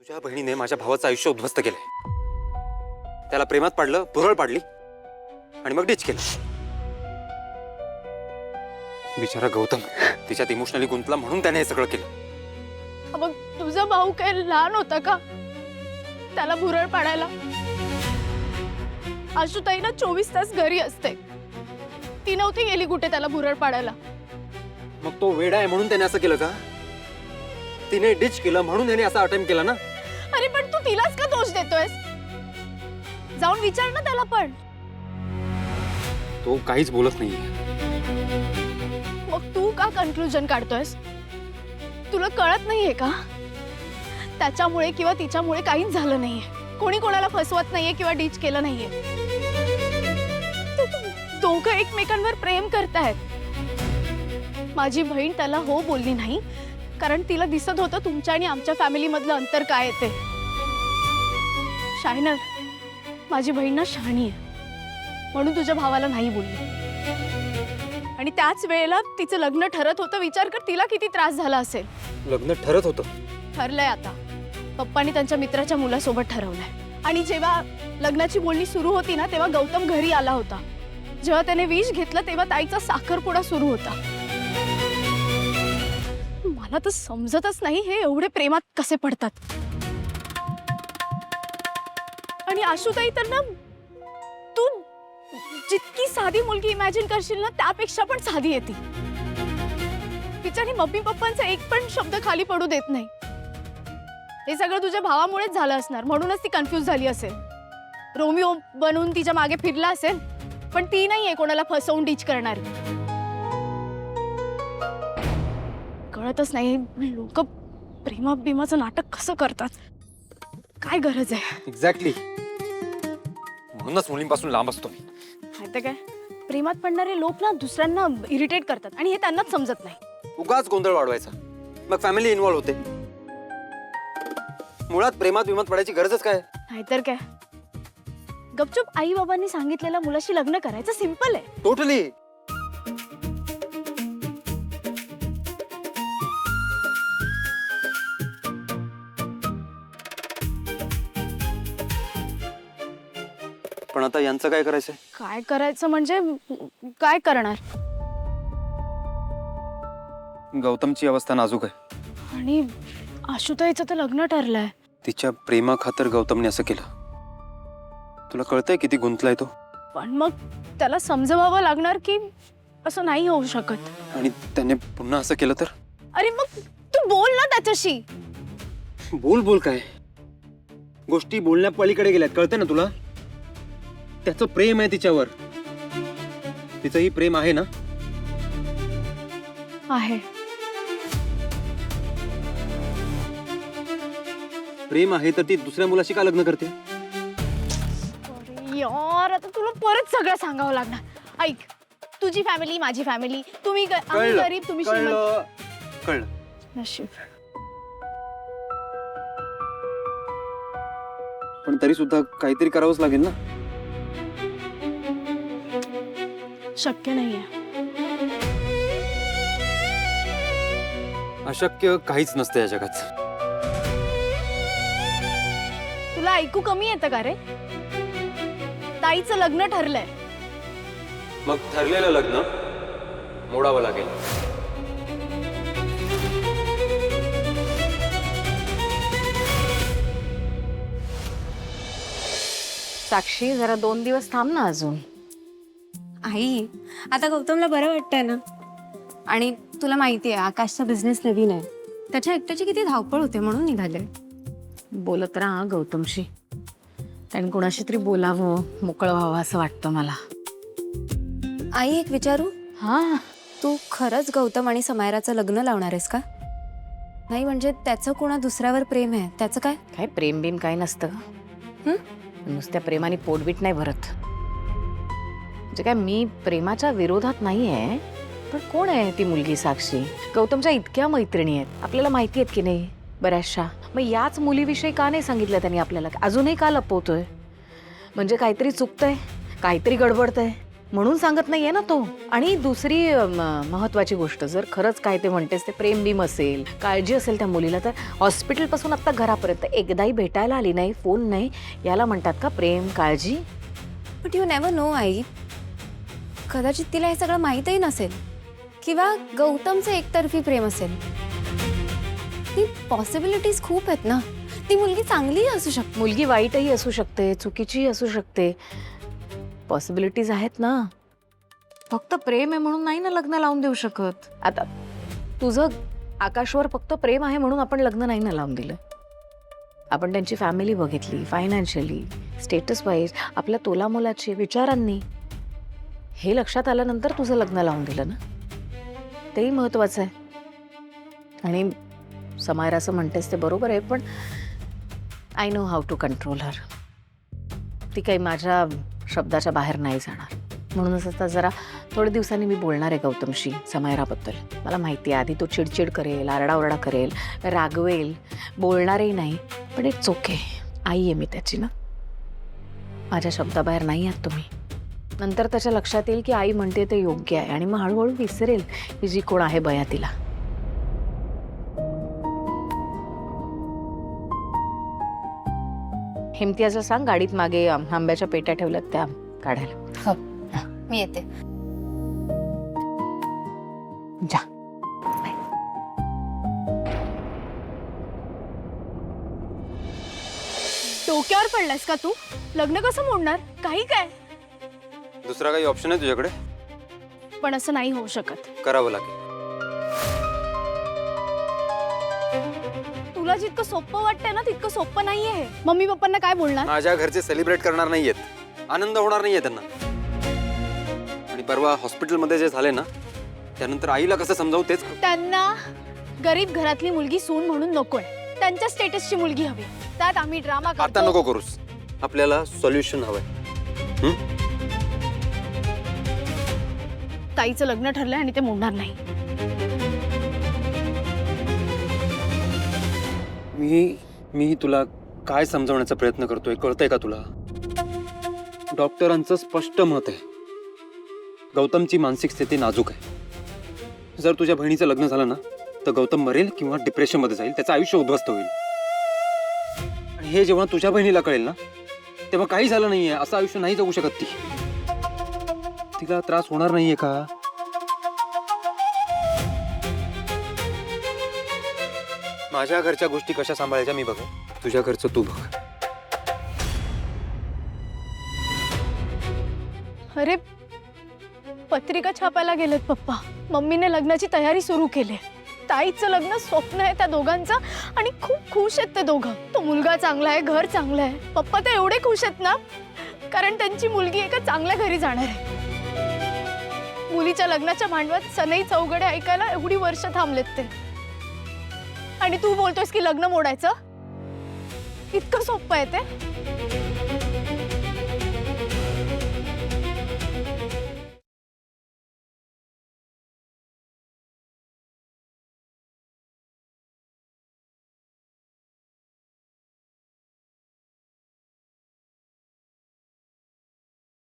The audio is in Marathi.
तुझ्या बहिणीने माझ्या भावाचं आयुष्य उद्ध्वस्त केलंय. त्याला प्रेमात पाडलं, भुरळ पाडली आणि मग डिच केलं. बिचारा गौतम तिच्यात इमोशनली गुंतला म्हणून त्याने हे सगळं केलं. मग तुझा भाऊ काय लहान होता का त्याला भुरळ पाडायला? आशुताई ना 24 तास घरी असते. ती नव्हती गेली कुठे त्याला भुरळ पाडायला. मग तो वेडा आहे म्हणून त्याने असं केलं का? तिने डिच केलं म्हणून त्याने असा अटेम्प्ट केला ना? अरे पण तू तिलाच का दोष देतोयस? जाऊन विचार ना त्याला. पण तो काहीच बोलत नाहीये. मग तू का कन्क्लुजन काढतोयस? तुला कळत नाहीये का? त्याच्यामुळे किंवा तिच्यामुळे काहीच झालं नाहीये. कोणी कोणाला फसवत नाहीये किंवा डीच केलं नाहीये. दोघं एकमेकांवर प्रेम करतायत. माझी बहीण त्याला हो बोलली नाही कारण तिला दिसत होतं तुमच्या आणि आमच्या फॅमिली मधलं अंतर काय येते. शायनर, माझी बहीण ना शहाणी आहे म्हणून तुझ्या भावाला नाही बोलली. आणि त्याच वेळेला तिचं लग्न ठरत होतं. विचार कर तिला किती त्रास झाला असेल. लग्न ठरत होतं? ठरलंय आता. पप्पांनी त्यांच्या मित्राच्या मुलासोबत ठरवलंय. आणि जेव्हा लग्नाची बोलणी सुरू होती ना तेव्हा गौतम घरी आला होता. जेव्हा त्याने विष घेतलं तेव्हा ताईचा साखरपुडा सुरू होता. मला तर समजतच नाही हे एवढे प्रेमात कसे पडतात. आणि आशुताई तर ना तू जितकी साधी मुलगी इमॅजिन करशील ना त्यापेक्षा पण साधी आहे ती. तिच्याने मम्मी पप्पांचा एक पण शब्द खाली पडू देत नाही. हे सगळं तुझ्या भावामुळेच झालं असणार म्हणूनच ती कन्फ्यूज झाली असेल. रोमिओ बनून तिच्या मागे फिरला असेल पण ती नाहीये कोणाला फसवून डीच करणार. कळतच नाही लोक प्रेमा बिमाचं नाटक कसं करतात. काय गरज आहे? एक्झॅक्टली. म्हणूनच मुलींपासून लांब असतो मी. माहिती काय, प्रेमात पडणारे लोक ना दुसऱ्यांना इरिटेट करतात आणि हे त्यांनाच समजत नाही. उगाच गोंधळ वाढवायचा मग फॅमिली इन्व्हॉल्व होते. मुळात प्रेमात विमात पडायची गरजच काय? नाहीतर काय. गपचूप आई बाबांनी सांगितलेल्या मुलाशी लग्न करायचं सिंपल आहे. टोटली. पण आता यांचं काय करायचंय? काय करायचं म्हणजे काय करणार? गौतमची अवस्था नाजूक आहे. आणि आशुताईचं तर लग्न ठरलंय. तिच्या प्रेमा खातर गौतमने असं केलं. तुला कळतंय किती गुंतलाय तो? पण मग त्याला समजवावं लागणार की असं नाही होऊ शकत. आणि त्याने पुन्हा असं केलं तर? अरे मग तू बोल ना त्याच्याशी. बोल बोल काय? गोष्टी बोलण्या पलीकडे गेल्यात. कळतंय ना तुला? त्याचं प्रेम आहे तिच्यावर. तिचंही प्रेम आहे ना? आहे. प्रेम आहे तर ती दुसऱ्या मुलाशी का लग्न करते? अरे यार आता तुला परत सगळं सांगावं लागणार. ऐक, तुझी फॅमिली माझी फॅमिली. आम्ही गरीब तुम्ही श्रीमंत. कळलं. नशीब. पण तरी सुद्धा काहीतरी करावंच लागेल ना? शक्य नाहीये. अशक्य काहीच नसतं या जगात. तुला ऐकू कमी येतं का रे? ताईचं लग्न ठरलंय. मग ठरलेलं लग्न मोडावं लागेल. साक्षी, जरा 2 दिवस थांब ना अजून. आई, आता गौतमला बरं वाटतंय ना? आणि तुला माहिती आहे आकाशचा बिझनेस नवीन आहे. त्याच्या एकट्याची किती धावपळ होते म्हणून निघाले. बोलत राहा गौतमशी. त्याने कोणाशी तरी बोलावं, मोकळं व्हावं असं वाटतं मला. आई, एक विचारू? हा, तू खरंच गौतम आणि समायराचं लग्न लावणार आहेस का? नाही म्हणजे त्याचं कोणा दुसऱ्यावर प्रेम आहे त्याचं काय? काय प्रेम बिम काय नसतं का? नुसत्या प्रेमाने पोटबीट नाही भरत. म्हणजे काय मी प्रेमाच्या विरोधात नाहीये, पण कोण आहे ती मुलगी साक्षी? गौतमच्या इतक्या मैत्रिणी आहेत, आपल्याला माहिती आहेत की नाही बऱ्याचशा. मग याच मुलीविषयी का नाही सांगितलं त्यांनी आपल्याला? अजूनही का लपवतोय? म्हणजे काहीतरी चुकतंय, काहीतरी गडबडतंय. म्हणून सांगत नाहीये ना तो. आणि दुसरी महत्वाची गोष्ट, जर खरंच काय ते म्हणतेस ते प्रेम बीम असेल, काळजी असेल त्या मुलीला, तर हॉस्पिटलपासून आत्ता घरापर्यंत एकदाही भेटायला आली नाही, फोन नाही, याला म्हणतात का प्रेम काळजी? बट यू नेव्हर नो आई, कदाचित तिला हे सगळं माहीतही नसेल किंवा गौतमचं एकतर्फी प्रेम असेल. ती पॉसिबिलिटीज खूप आहेत ना. ती मुलगी चांगलीही असू शकते. मुलगी वाईटही असू शकते, चुकीचीही असू शकते. पॉसिबिलिटीज आहेत ना. फक्त प्रेम आहे म्हणून नाही ना लग्न लावून देऊ शकत. आता तुझं आकाशवर फक्त प्रेम आहे म्हणून आपण लग्न नाही ना लावून दिलं. आपण त्यांची फॅमिली बघितली, फायनान्शियली, स्टेटस वाईज, आपल्या तोलामोलाची विचारांनी. हे लक्षात आल्यानंतर तुझं लग्न लावून दिलं ना, तेही महत्वाचं आहे. आणि समायरा असं म्हणतेस ते बरोबर आहे, पण I know how to control her. ती काही माझ्या शब्दाच्या बाहेर नाही जाणार. म्हणूनच आता जरा थोड्या दिवसांनी मी बोलणार आहे गौतमशी समायराबद्दल. मला माहिती आहे आधी तो चिडचिड करेल, आरडाओरडा करेल, रागवेल, बोलणारही नाही. पण इट्स ओके. आई आहे मी त्याची ना. माझ्या शब्दाबाहेर नाही आहात तुम्ही. नंतर त्याच्या लक्षात येईल की आई म्हणते ते योग्य आहे आणि मग हळूहळू विसरेल की जी कोण आहे बया तिला. हिमतियाचं सांग गाडीत मागे आंब्याच्या पेट्या ठेवल्यात त्या काढायला. मी येते. जा. डोक्यावर पडलास का तू? लग्न कसं मोडणार? काही काय? दुसरा काही ऑप्शन आहे तुझ्याकडे? पण असं नाही होऊ शकत. करावं लागेल. तुला जितकं सोपं वाटतंय ना तितकं सोपं नाहीये हे. मम्मी पप्पांना काय बोलणार? माझ्या घरचे सेलिब्रेट करणार नाहीयेत, आनंद होणार नाहीये त्यांना. आणि परवा हॉस्पिटलमध्ये जे झाले ना, त्यानंतर आईला कसं समजावू तेच. त्यांना गरीब घरातली मुलगी सून म्हणून नकोय. त्यांच्या स्टेटसची मुलगी हवी. त्यात आम्ही ड्रामा आता करतो. नको करूस. आपल्याला सॉल्युशन हवंय. ताईचं लग्न ठरलंय आणि ते मोडणार नाही. मी तुला काय समजावण्याचा प्रयत्न करतोय कळतंय का तुला? डॉक्टरांचं स्पष्ट मत आहे, गौतमची मानसिक स्थिती नाजूक आहे. जर तुझ्या बहिणीचं लग्न झालं ना तर गौतम मरेल किंवा डिप्रेशन मध्ये जाईल, त्याचं आयुष्य उद्ध्वस्त होईल. आणि हे जेव्हा तुझ्या बहिणीला कळेल ना तेव्हा काही झालं नाहीये असं आयुष्य नाही जगू शकत ती. तिला त्रास होणार नाहीये का? माझ्या घरच्या गोष्टी कशा सांभाळायच्या मी बघ, तुझ्या घरचं तू बघ. अरे पत्रिका छापायला गेलेत पप्पा. मम्मीने लग्नाची तयारी सुरू केली. ताईचं लग्न स्वप्न आहे त्या दोघांचं आणि खूप खुश आहेत ते दोघं. तो मुलगा चांगला आहे, घर चांगलं आहे. पप्पा तर एवढे खुश आहेत ना कारण त्यांची मुलगी एका चांगल्या घरी जाणार आहे. मुलीच्या लग्नाच्या मांडवात सनई चौघडे ऐकायला एवढी वर्ष थांबलेत ते. आणि तू बोलतोयस की लग्न मोडायचं? इतकं सोपं आहे ते?